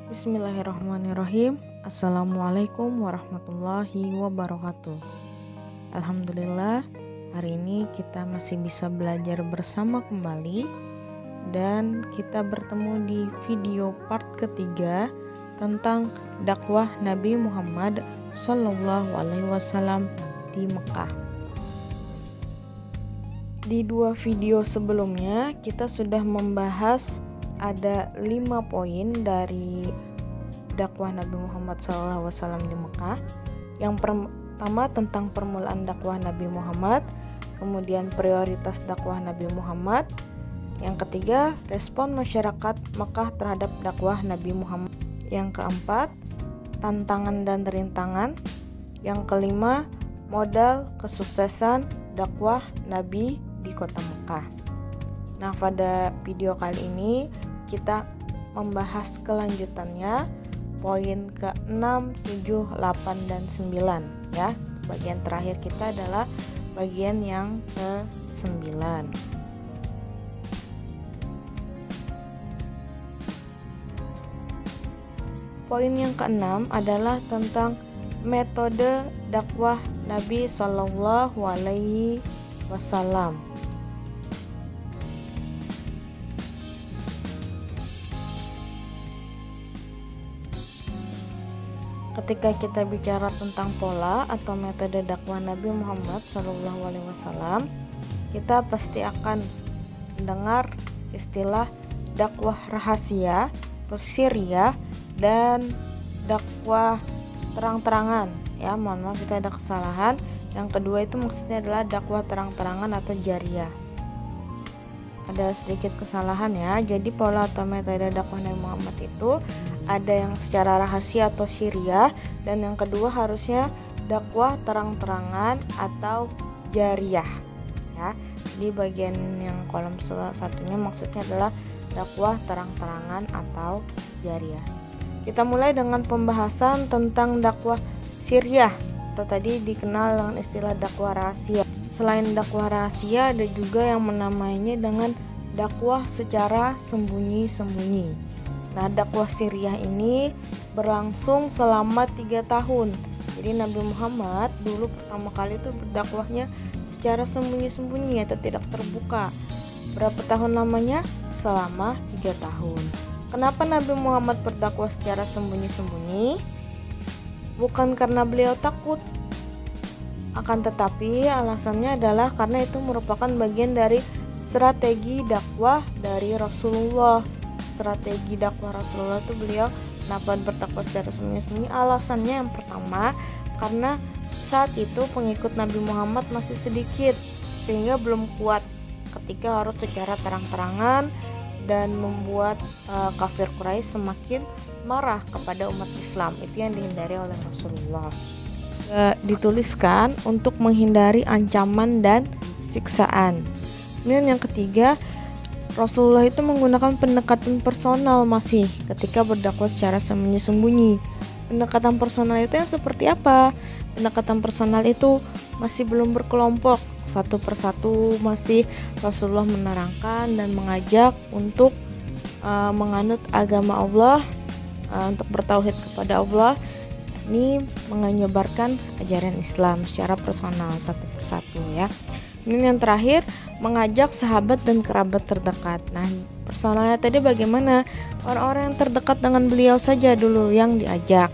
Bismillahirrahmanirrahim. Assalamualaikum warahmatullahi wabarakatuh. Alhamdulillah, hari ini kita masih bisa belajar bersama kembali, dan kita bertemu di video part ketiga tentang dakwah Nabi Muhammad SAW di Mekah. Di dua video sebelumnya kita sudah membahas ada 5 poin dari dakwah Nabi Muhammad SAW di Mekah. Yang pertama tentang permulaan dakwah Nabi Muhammad, kemudian prioritas dakwah Nabi Muhammad. Yang ketiga, respon masyarakat Mekah terhadap dakwah Nabi Muhammad. Yang keempat, tantangan dan rintangan. Yang kelima, modal kesuksesan dakwah Nabi di kota Mekah. Nah, pada video kali ini kita membahas kelanjutannya, poin ke-6, 7, 8, dan 9 ya. Bagian terakhir kita adalah bagian yang ke-9. Poin yang ke-6 adalah tentang metode dakwah Nabi Shallallahu Alaihi Wasallam. Ketika kita bicara tentang pola atau metode dakwah Nabi Muhammad SAW, kita pasti akan mendengar istilah dakwah rahasia, sirriyah, dan dakwah terang-terangan. Ya, mohon maaf kita ada kesalahan. Yang kedua itu maksudnya adalah dakwah terang-terangan atau jariyah. Ada sedikit kesalahan ya. Jadi pola atau metode dakwah Nabi Muhammad itu ada yang secara rahasia atau sirriyah, dan yang kedua harusnya dakwah terang-terangan atau jariyah ya. Di bagian yang kolom satunya maksudnya adalah dakwah terang-terangan atau jariyah. Kita mulai dengan pembahasan tentang dakwah sirriyah atau tadi dikenal dengan istilah dakwah rahasia. Selain dakwah rahasia, ada juga yang menamainya dengan dakwah secara sembunyi-sembunyi. Nah, dakwah sirriyah ini berlangsung selama 3 tahun. Jadi Nabi Muhammad dulu pertama kali itu berdakwahnya secara sembunyi-sembunyi atau tidak terbuka. Berapa tahun lamanya? Selama 3 tahun. Kenapa Nabi Muhammad berdakwah secara sembunyi-sembunyi? Bukan karena beliau takut, akan tetapi alasannya adalah karena itu merupakan bagian dari strategi dakwah dari Rasulullah. Strategi dakwah Rasulullah itu beliau kenapa berdakwah secara sembunyi-sembunyi? Alasannya yang pertama, karena saat itu pengikut Nabi Muhammad masih sedikit sehingga belum kuat ketika harus secara terang-terangan dan membuat kafir Quraisy semakin marah kepada umat Islam. Itu yang dihindari oleh Rasulullah. Dituliskan untuk menghindari ancaman dan siksaan. Kemudian yang ketiga, Rasulullah itu menggunakan pendekatan personal masih ketika berdakwah secara sembunyi-sembunyi. Pendekatan personal itu yang seperti apa? Pendekatan personal itu masih belum berkelompok, satu persatu masih Rasulullah menerangkan dan mengajak untuk menganut agama Allah, untuk bertauhid kepada Allah. Ini menyebarkan ajaran Islam secara personal satu persatu ya. Ini yang terakhir, mengajak sahabat dan kerabat terdekat. Nah, personalnya tadi bagaimana? Orang-orang yang terdekat dengan beliau saja dulu yang diajak.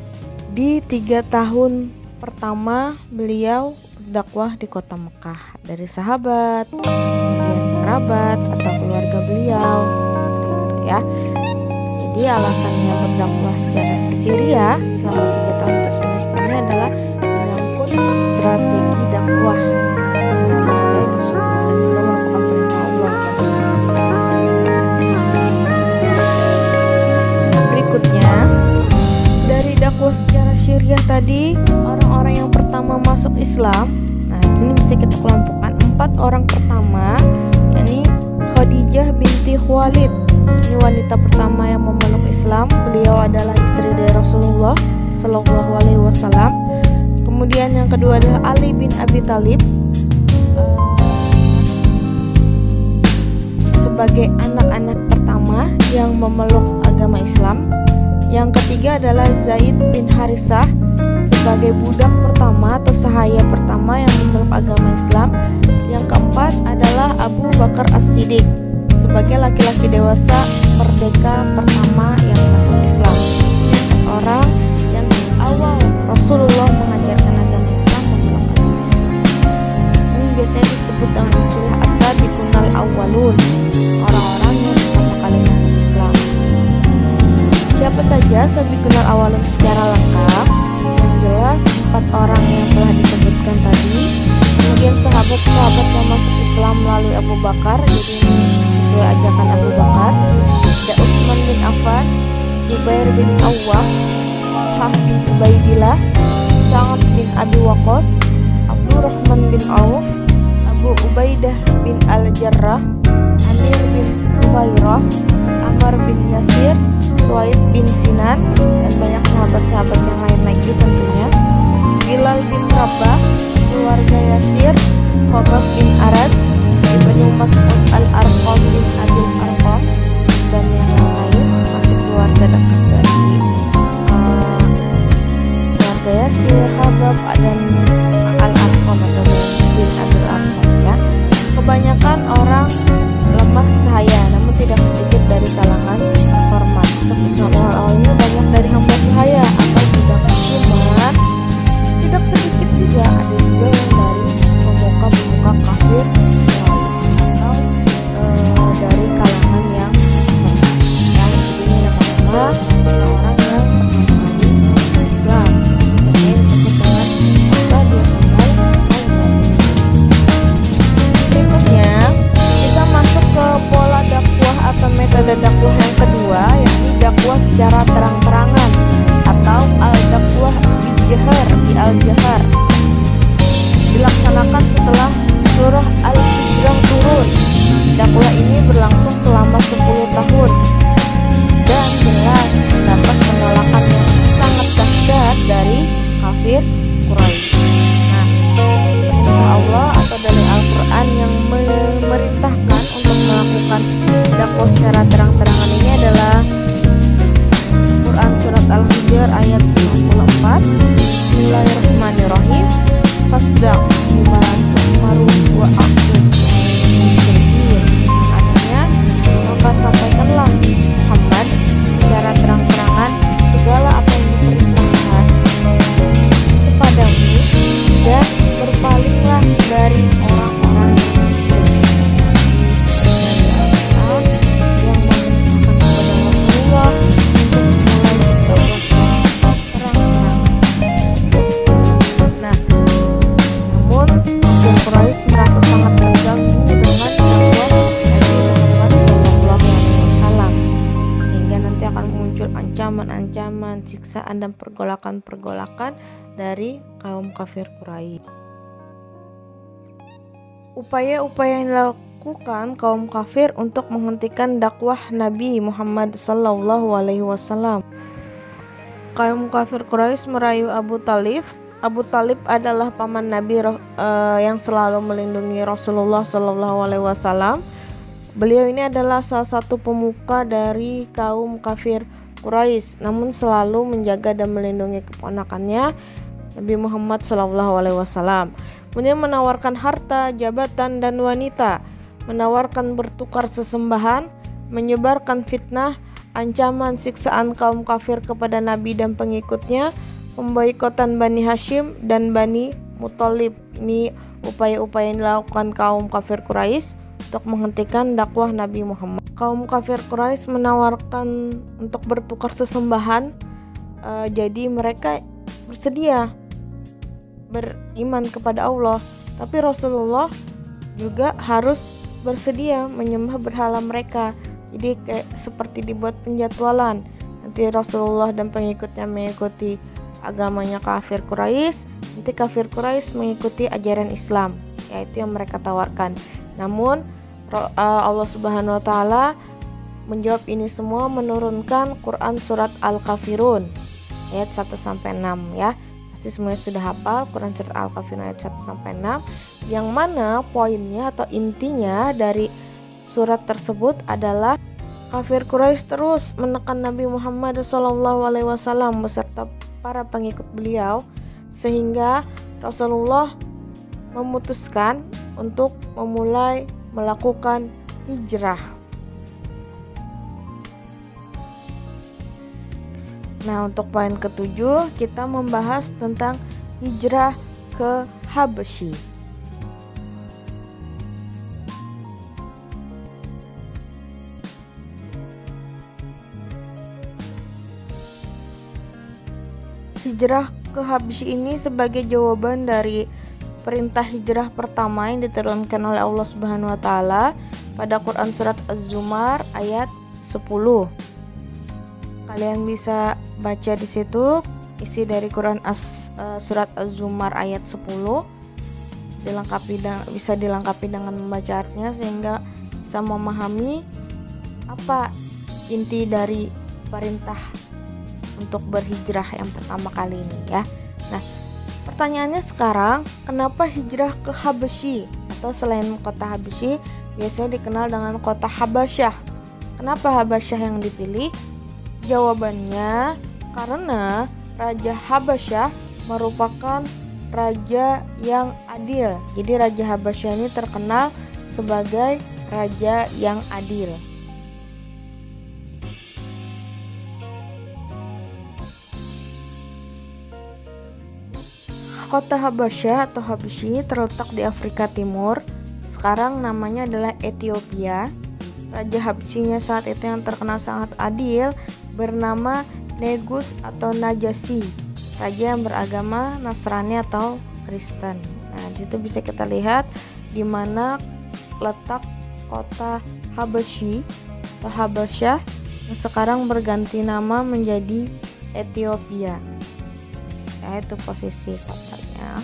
Di 3 tahun pertama beliau berdakwah di kota Mekah, dari sahabat, kemudian kerabat atau keluarga beliau, seperti itu ya. Jadi alasannya berdakwah secara sirriyah selama 3 tahun tersebut adalah menyangkut strategi dakwah dan juga merupakan perintah Allah. Berikutnya, dari dakwah secara sirriyah tadi, orang-orang yang pertama masuk Islam. Nah, di sini bisa kita kelompokkan 4 orang pertama, yakni Khadijah binti Khuwailid. Ini wanita pertama yang memeluk Islam. Beliau adalah istri dari Rasulullah Shallallahu Alaihi Wasallam. Kemudian yang kedua adalah Ali bin Abi Thalib sebagai anak-anak pertama yang memeluk agama Islam. Yang ketiga adalah Zaid bin Harisah sebagai budak pertama atau sahaya pertama yang memeluk agama Islam. Yang keempat adalah Abu Bakar As-Siddiq sebagai laki-laki dewasa merdeka pertama yang masuk Islam. Orang yang di awal Rasulullah mengajarkan agama Islam memeluk agama Islam. Ini biasanya disebut dengan istilah as-sabiqunal awwalun, orang-orang yang pertama kali masuk Islam. Siapa saja sabiqunal awwalun secara lengkap? Yang jelas 4 orang yang telah disebutkan tadi. Kemudian sahabat-sahabat yang masuk Islam melalui Abu Bakar, jadi sesuai ajakan Abu Bakar. Ada Utsman bin Affan, Zubair bin Awwam, Talhah bin Ubaidillah, Sa'ad bin Abi Waqqas, Abdurrahman bin Auf, Abu Ubaidah bin Al-Jarrah, Amir bin Umairah, Ammar bin Yasir, Suhaib bin Sinan, dan banyak sahabat-sahabat yang lain lagi tentunya. Bilal bin Rabah, keluarga Yasir, Khabab bin Arad, Ibnu Mas'ud Al-Arqam bin Abil Arqam, dan yang lain masih keluarga dekat dari keluarga Yasir, Khabab dan Al-Arqam atau bin Abil Arqam ya. Kebanyakan orang lemah sahaya, namun tidak sedikit dari kalangan hormat. Islam awal-awalnya banyak dari hamba sahaya atau tidak muslimat, tidak sedikit juga ada juga yang dari pemuka-pemuka kafir atau dari kalangan yang ini nama orang yang pertama kali masuk Islam. Ini disebut dengan berikutnya kita masuk ke pola dakwah atau metode dakwah yang kedua, yakni dakwah secara terang-terangan atau al-dakwah al-jahar, dilaksanakan setelah surah Al-Hijrah turun. Dakwah ini berlangsung selama 10 tahun dan jelas mendapat penolakan yang sangat dahsyat dari kafir Quraisy. Nah, perintah Allah atau dari Al-Quran yang memerintahkan untuk melakukan dakwah secara terang-terangan ini adalah Quran surat Al-Hijr ayat 94. Bismillahirrahmanirrahim. Fasda' bima tu'maru wa aqim. Artinya, maka sampaikanlah Muhammad secara terang-terangan segala apa yang diperintahkan kepadamu dan berpalinglah dari orang-orang yang merasa sangat terganggu dengan dakwah Nabi Muhammad SAW, sehingga nanti akan muncul ancaman-ancaman, siksaan dan pergolakan-pergolakan dari kaum kafir Quraisy. Upaya-upaya yang dilakukan kaum kafir untuk menghentikan dakwah Nabi Muhammad SAW. Kaum kafir Quraisy merayu Abu Talib. Abu Talib adalah paman Nabi yang selalu melindungi Rasulullah SAW. Beliau ini adalah salah satu pemuka dari kaum kafir Quraisy, namun selalu menjaga dan melindungi keponakannya Nabi Muhammad SAW. Kemudian menawarkan harta, jabatan, dan wanita, menawarkan bertukar sesembahan, menyebarkan fitnah, ancaman siksaan kaum kafir kepada Nabi dan pengikutnya, pemboikotan Bani Hashim dan Bani Muthalib. Ini upaya-upaya yang dilakukan kaum kafir Quraisy untuk menghentikan dakwah Nabi Muhammad. Kaum kafir Quraisy menawarkan untuk bertukar sesembahan, jadi mereka bersedia beriman kepada Allah, tapi Rasulullah juga harus bersedia menyembah berhala mereka. Jadi kayak seperti dibuat penjadwalan, nanti Rasulullah dan pengikutnya mengikuti agamanya kafir Quraisy, nanti kafir Quraisy mengikuti ajaran Islam, yaitu yang mereka tawarkan. Namun Allah Subhanahu wa taala menjawab ini semua menurunkan Quran surat Al-Kafirun ayat 1 sampai 6 ya. Pasti semuanya sudah hafal Quran surat Al-Kafirun ayat 1 sampai 6, yang mana poinnya atau intinya dari surat tersebut adalah kafir Quraisy terus menekan Nabi Muhammad SAW beserta para pengikut beliau, sehingga Rasulullah memutuskan untuk memulai melakukan hijrah. Nah, untuk poin ketujuh kita membahas tentang hijrah ke Habasyi. Hijrah ke Habasyi ini sebagai jawaban dari perintah hijrah pertama yang diturunkan oleh Allah Subhanahu wa taala pada Quran surat Az-Zumar ayat 10. Kalian bisa baca di situ isi dari Quran surat Az-Zumar ayat 10. Bisa dilengkapi dengan membaca artinya sehingga bisa memahami apa inti dari perintah untuk berhijrah yang pertama kali ini ya. Nah, pertanyaannya sekarang, kenapa hijrah ke Habasyi atau selain kota Habasyi biasanya dikenal dengan kota Habasyah? Kenapa Habasyah yang dipilih? Jawabannya karena Raja Habasyah merupakan raja yang adil. Jadi Raja Habasyah ini terkenal sebagai raja yang adil. Kota Habasyah atau Habasyi terletak di Afrika Timur. Sekarang namanya adalah Ethiopia. Raja Habasyinya saat itu yang terkenal sangat adil bernama Negus atau Najasyi, raja yang beragama Nasrani atau Kristen. Nah, di situ bisa kita lihat di mana letak kota Habasyi atau Habasyah yang sekarang berganti nama menjadi Ethiopia. Itu posisi kotanya.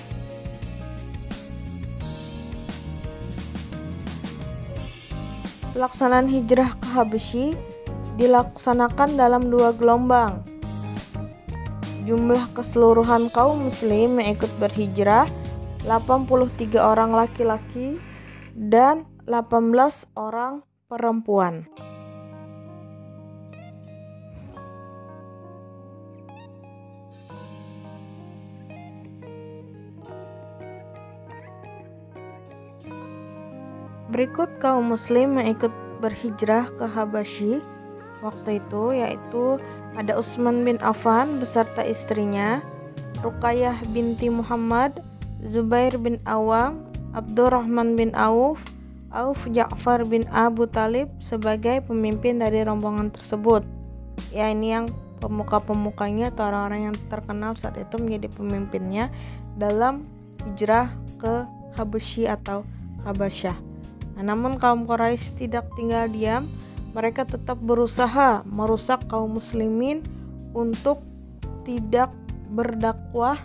Pelaksanaan hijrah ke Habasyi dilaksanakan dalam 2 gelombang. Jumlah keseluruhan kaum muslim yang ikut berhijrah 83 orang laki-laki dan 18 orang perempuan. Berikut kaum muslim yang ikut berhijrah ke Habasyi waktu itu, yaitu ada Utsman bin Affan beserta istrinya, Ruqayyah binti Muhammad, Zubair bin Awam, Abdurrahman bin Auf Ja'far bin Abu Talib sebagai pemimpin dari rombongan tersebut. Ya, ini yang pemuka-pemukanya atau orang-orang yang terkenal saat itu menjadi pemimpinnya dalam hijrah ke Habasyi atau Habasyah. Nah, namun kaum Quraisy tidak tinggal diam. Mereka tetap berusaha merusak kaum muslimin untuk tidak berdakwah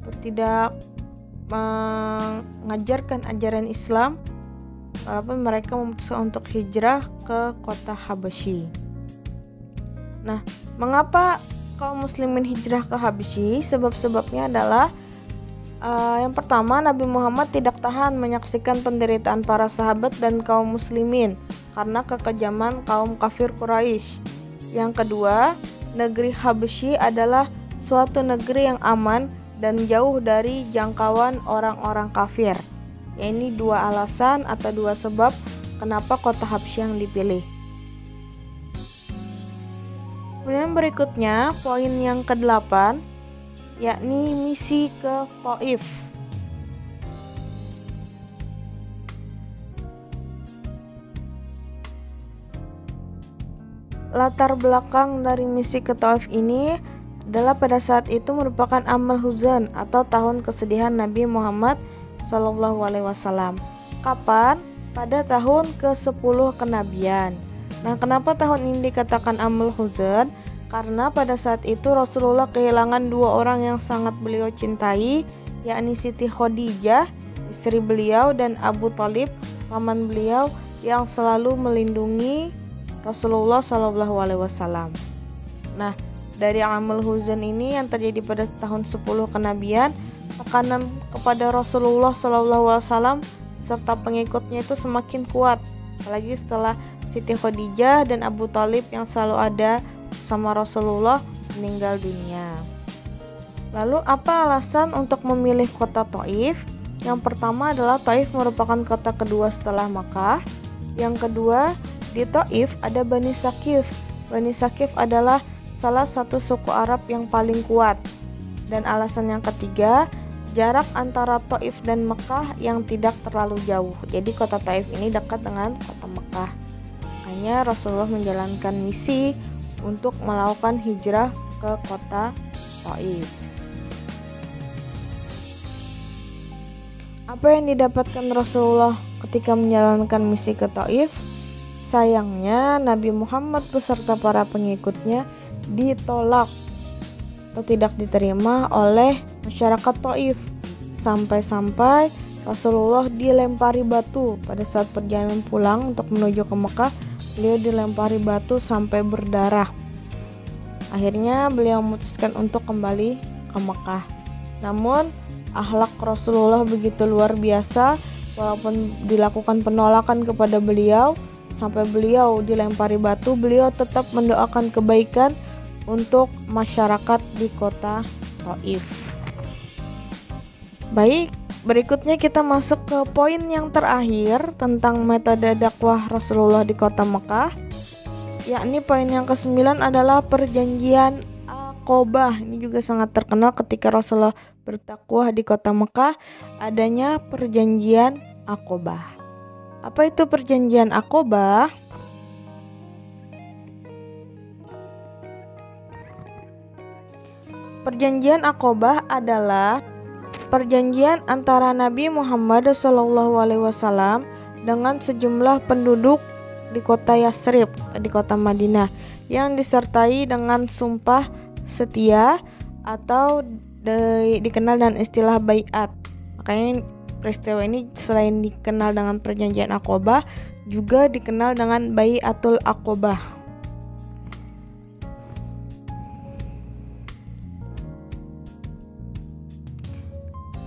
atau tidak mengajarkan ajaran Islam, walaupun mereka memutuskan untuk hijrah ke kota Habasyi. Nah, mengapa kaum muslimin hijrah ke Habasyi? Sebab-sebabnya adalah yang pertama, Nabi Muhammad tidak tahan menyaksikan penderitaan para sahabat dan kaum muslimin karena kekejaman kaum kafir Quraisy. Yang kedua, negeri Habasyi adalah suatu negeri yang aman dan jauh dari jangkauan orang-orang kafir. Ya, ini 2 alasan atau 2 sebab kenapa kota Habasyi yang dipilih. Kemudian berikutnya, poin yang ke-8, yakni misi ke Taif. Latar belakang dari misi ke Taif ini adalah pada saat itu merupakan amal huzan atau tahun kesedihan Nabi Muhammad SAW. Kapan? Pada tahun ke-10 kenabian. Nah, kenapa tahun ini dikatakan amal huzan? Karena pada saat itu Rasulullah kehilangan 2 orang yang sangat beliau cintai, yakni Siti Khadijah, istri beliau, dan Abu Thalib, paman beliau yang selalu melindungi Rasulullah SAW. Nah, dari amal huzan ini yang terjadi pada tahun 10 kenabian, tekanan kepada Rasulullah SAW serta pengikutnya itu semakin kuat, apalagi setelah Siti Khadijah dan Abu Thalib yang selalu ada sama Rasulullah meninggal dunia. Lalu apa alasan untuk memilih kota Thaif? Yang pertama adalah Thaif merupakan kota kedua setelah Makkah. Yang kedua, di Thaif ada Bani Saqif. Bani Saqif adalah salah satu suku Arab yang paling kuat. Dan alasan yang ketiga, jarak antara Thaif dan Mekah yang tidak terlalu jauh. Jadi kota Thaif ini dekat dengan kota Mekah. Makanya Rasulullah menjalankan misi untuk melakukan hijrah ke kota Thaif. Apa yang didapatkan Rasulullah ketika menjalankan misi ke Thaif? Sayangnya Nabi Muhammad beserta para pengikutnya ditolak atau tidak diterima oleh masyarakat Thaif. Sampai-sampai Rasulullah dilempari batu pada saat perjalanan pulang untuk menuju ke Mekah. Beliau dilempari batu sampai berdarah. Akhirnya beliau memutuskan untuk kembali ke Mekah. Namun akhlak Rasulullah begitu luar biasa, walaupun dilakukan penolakan kepada beliau sampai beliau dilempari batu, beliau tetap mendoakan kebaikan untuk masyarakat di kota Thaif. Baik, berikutnya kita masuk ke poin yang terakhir tentang metode dakwah Rasulullah di kota Mekah, yakni poin yang ke-9 adalah perjanjian Aqobah. Ini juga sangat terkenal ketika Rasulullah berdakwah di kota Mekah, adanya perjanjian Aqobah. Apa itu perjanjian Aqobah? Perjanjian Aqobah adalah perjanjian antara Nabi Muhammad SAW dengan sejumlah penduduk di kota Yatsrib, di kota Madinah, yang disertai dengan sumpah setia atau dikenal dengan istilah baiat. Makanya peristiwa ini selain dikenal dengan perjanjian Aqobah, juga dikenal dengan Baiatul Aqobah.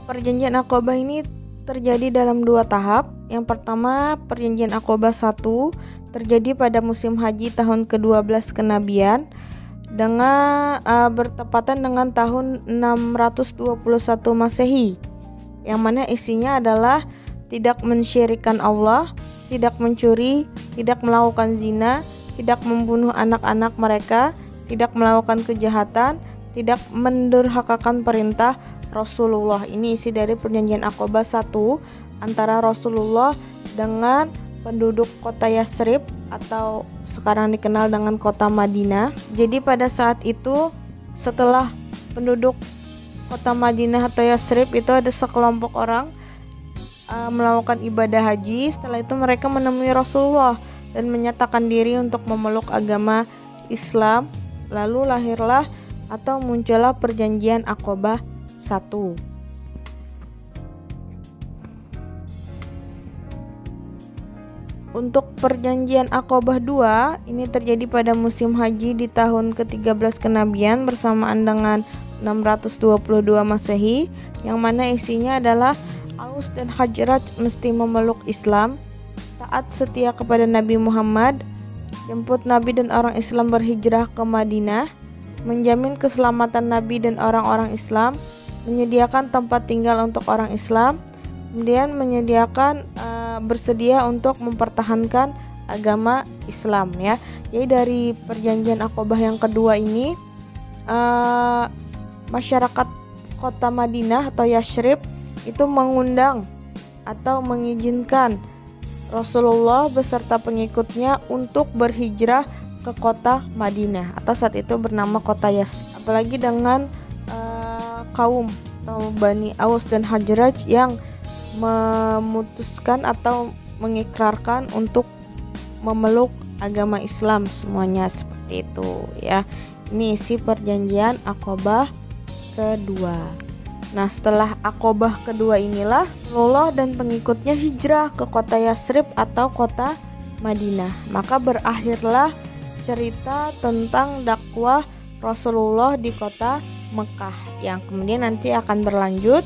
Perjanjian Aqobah ini terjadi dalam 2 tahap. Yang pertama, perjanjian Aqobah 1 terjadi pada musim haji tahun ke-12 kenabian dengan bertepatan dengan tahun 621 Masehi, yang mana isinya adalah tidak mensyirikkan Allah, tidak mencuri, tidak melakukan zina, tidak membunuh anak-anak mereka, tidak melakukan kejahatan, tidak mendurhakakan perintah Rasulullah. Ini isi dari perjanjian Aqobah 1 antara Rasulullah dengan penduduk kota Yatsrib atau sekarang dikenal dengan kota Madinah. Jadi pada saat itu, setelah penduduk kota Madinah atau Yatsrib itu ada sekelompok orang melakukan ibadah haji. Setelah itu mereka menemui Rasulullah dan menyatakan diri untuk memeluk agama Islam. Lalu lahirlah atau muncullah perjanjian Aqobah 1. Untuk perjanjian Aqobah 2 ini terjadi pada musim haji di tahun ke-13 kenabian bersamaan dengan 622 Masehi, yang mana isinya adalah Aus dan Khazraj mesti memeluk Islam, taat setia kepada Nabi Muhammad, jemput Nabi dan orang Islam berhijrah ke Madinah, menjamin keselamatan Nabi dan orang-orang Islam, menyediakan tempat tinggal untuk orang Islam, kemudian menyediakan bersedia untuk mempertahankan agama Islam, ya. Jadi dari perjanjian Aqobah yang kedua ini masyarakat kota Madinah atau Yatsrib itu mengundang atau mengizinkan Rasulullah beserta pengikutnya untuk berhijrah ke kota Madinah atau saat itu bernama kota Yatsrib. Apalagi dengan kaum atau Bani Aus dan Khazraj yang memutuskan atau mengikrarkan untuk memeluk agama Islam semuanya, seperti itu, ya. Ini isi perjanjian Aqobah kedua. Nah, setelah Aqobah kedua inilah Rasulullah dan pengikutnya hijrah ke kota Yatsrib atau kota Madinah. Maka berakhirlah cerita tentang dakwah Rasulullah di kota Mekah, yang kemudian nanti akan berlanjut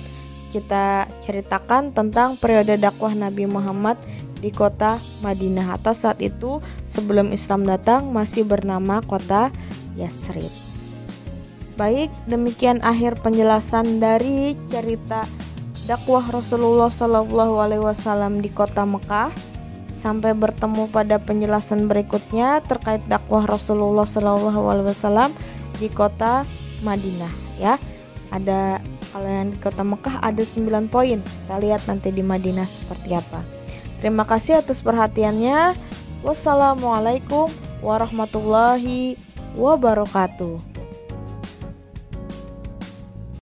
kita ceritakan tentang periode dakwah Nabi Muhammad di kota Madinah atau saat itu sebelum Islam datang masih bernama kota Yasrib. Baik, demikian akhir penjelasan dari cerita dakwah Rasulullah SAW di kota Mekah. Sampai bertemu pada penjelasan berikutnya terkait dakwah Rasulullah SAW di kota Madinah ya. Ada, kalau yang di kota Mekah ada 9 poin. Kita lihat nanti di Madinah seperti apa. Terima kasih atas perhatiannya. Wassalamualaikum warahmatullahi wabarakatuh.